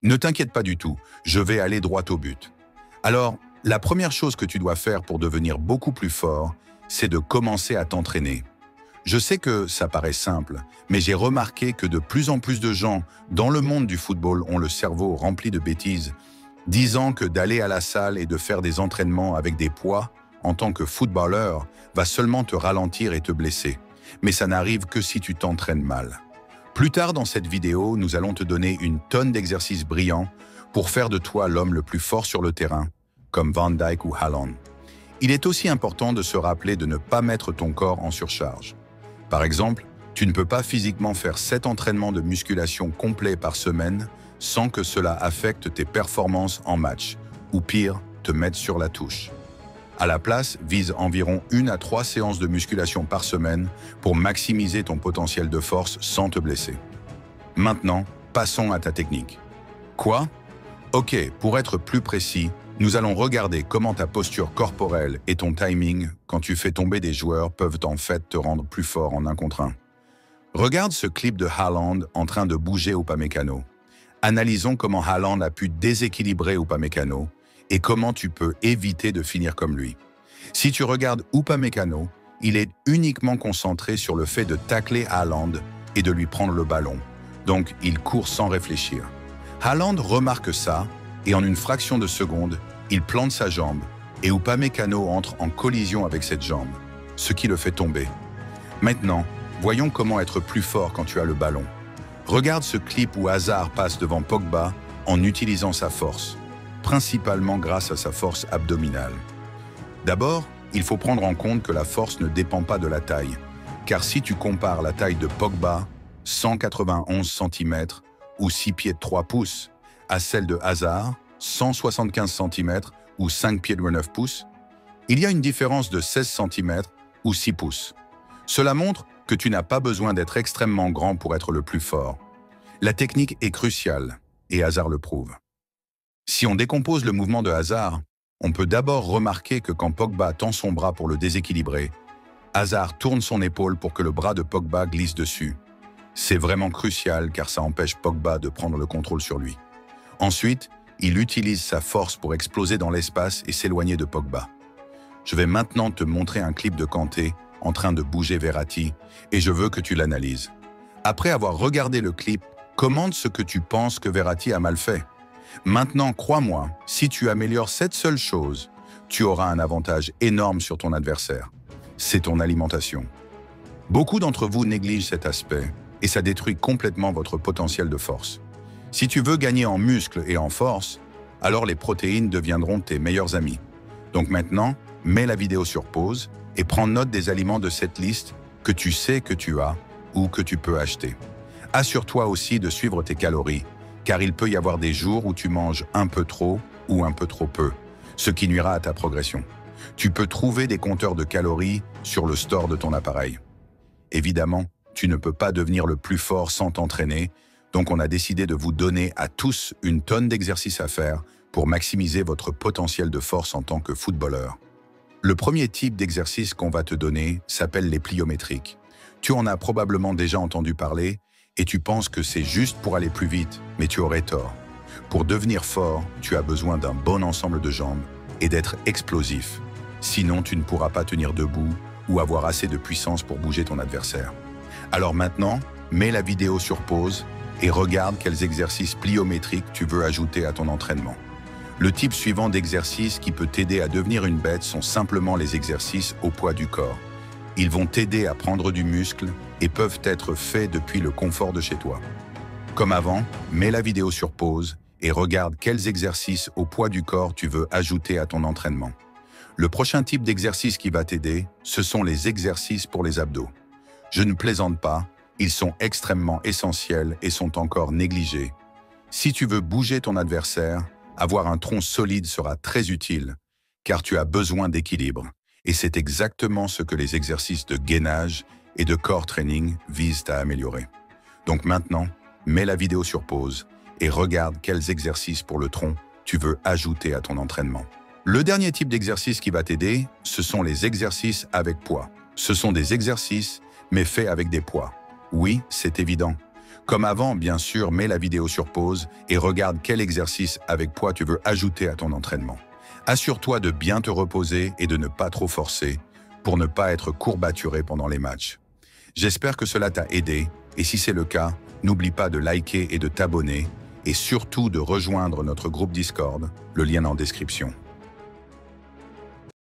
Ne t'inquiète pas du tout, je vais aller droit au but. Alors, la première chose que tu dois faire pour devenir beaucoup plus fort, c'est de commencer à t'entraîner. Je sais que ça paraît simple, mais j'ai remarqué que de plus en plus de gens dans le monde du football ont le cerveau rempli de bêtises, disant que d'aller à la salle et de faire des entraînements avec des poids, en tant que footballeur, va seulement te ralentir et te blesser. Mais ça n'arrive que si tu t'entraînes mal. Plus tard dans cette vidéo, nous allons te donner une tonne d'exercices brillants pour faire de toi l'homme le plus fort sur le terrain, comme Van Dijk ou Haaland. Il est aussi important de se rappeler de ne pas mettre ton corps en surcharge. Par exemple, tu ne peux pas physiquement faire 7 entraînements de musculation complets par semaine sans que cela affecte tes performances en match, ou pire, te mettre sur la touche. À la place, vise environ 1 à 3 séances de musculation par semaine pour maximiser ton potentiel de force sans te blesser. Maintenant, passons à ta technique. Quoi? Ok, pour être plus précis, nous allons regarder comment ta posture corporelle et ton timing quand tu fais tomber des joueurs peuvent en fait te rendre plus fort en 1 contre 1. Regarde ce clip de Haaland en train de bouger Upamecano. Analysons comment Haaland a pu déséquilibrer Upamecano et comment tu peux éviter de finir comme lui. Si tu regardes Upamecano, il est uniquement concentré sur le fait de tacler Haaland et de lui prendre le ballon. Donc, il court sans réfléchir. Haaland remarque ça et en une fraction de seconde, il plante sa jambe et Upamecano entre en collision avec cette jambe, ce qui le fait tomber. Maintenant, voyons comment être plus fort quand tu as le ballon. Regarde ce clip où Hazard passe devant Pogba en utilisant sa force, principalement grâce à sa force abdominale. D'abord, il faut prendre en compte que la force ne dépend pas de la taille, car si tu compares la taille de Pogba, 191 cm ou 6 pieds de 3 pouces, à celle de Hazard, 175 cm ou 5 pieds de 9 pouces, il y a une différence de 16 cm ou 6 pouces. Cela montre que tu n'as pas besoin d'être extrêmement grand pour être le plus fort. La technique est cruciale, et Hazard le prouve. Si on décompose le mouvement de Hazard, on peut d'abord remarquer que quand Pogba tend son bras pour le déséquilibrer, Hazard tourne son épaule pour que le bras de Pogba glisse dessus. C'est vraiment crucial car ça empêche Pogba de prendre le contrôle sur lui. Ensuite, il utilise sa force pour exploser dans l'espace et s'éloigner de Pogba. Je vais maintenant te montrer un clip de Kanté en train de bouger Verratti et je veux que tu l'analyses. Après avoir regardé le clip, commente ce que tu penses que Verratti a mal fait. Maintenant, crois-moi, si tu améliores cette seule chose, tu auras un avantage énorme sur ton adversaire. C'est ton alimentation. Beaucoup d'entre vous négligent cet aspect et ça détruit complètement votre potentiel de force. Si tu veux gagner en muscles et en force, alors les protéines deviendront tes meilleurs amis. Donc maintenant, mets la vidéo sur pause et prends note des aliments de cette liste que tu sais que tu as ou que tu peux acheter. Assure-toi aussi de suivre tes calories, car il peut y avoir des jours où tu manges un peu trop ou un peu trop peu, ce qui nuira à ta progression. Tu peux trouver des compteurs de calories sur le store de ton appareil. Évidemment, tu ne peux pas devenir le plus fort sans t'entraîner, donc on a décidé de vous donner à tous une tonne d'exercices à faire pour maximiser votre potentiel de force en tant que footballeur. Le premier type d'exercice qu'on va te donner s'appelle les pliométriques. Tu en as probablement déjà entendu parler et tu penses que c'est juste pour aller plus vite, mais tu aurais tort. Pour devenir fort, tu as besoin d'un bon ensemble de jambes et d'être explosif. Sinon, tu ne pourras pas tenir debout ou avoir assez de puissance pour bouger ton adversaire. Alors maintenant, mets la vidéo sur pause et regarde quels exercices pliométriques tu veux ajouter à ton entraînement. Le type suivant d'exercices qui peut t'aider à devenir une bête sont simplement les exercices au poids du corps. Ils vont t'aider à prendre du muscle et peuvent être faits depuis le confort de chez toi. Comme avant, mets la vidéo sur pause et regarde quels exercices au poids du corps tu veux ajouter à ton entraînement. Le prochain type d'exercice qui va t'aider, ce sont les exercices pour les abdos. Je ne plaisante pas, ils sont extrêmement essentiels et sont encore négligés. Si tu veux bouger ton adversaire, avoir un tronc solide sera très utile, car tu as besoin d'équilibre. Et c'est exactement ce que les exercices de gainage et de core training visent à améliorer. Donc maintenant, mets la vidéo sur pause et regarde quels exercices pour le tronc tu veux ajouter à ton entraînement. Le dernier type d'exercice qui va t'aider, ce sont les exercices avec poids. Ce sont des exercices, mais faits avec des poids. Oui, c'est évident. Comme avant, bien sûr, mets la vidéo sur pause et regarde quel exercice avec poids tu veux ajouter à ton entraînement. Assure-toi de bien te reposer et de ne pas trop forcer pour ne pas être courbaturé pendant les matchs. J'espère que cela t'a aidé et si c'est le cas, n'oublie pas de liker et de t'abonner et surtout de rejoindre notre groupe Discord, le lien en description.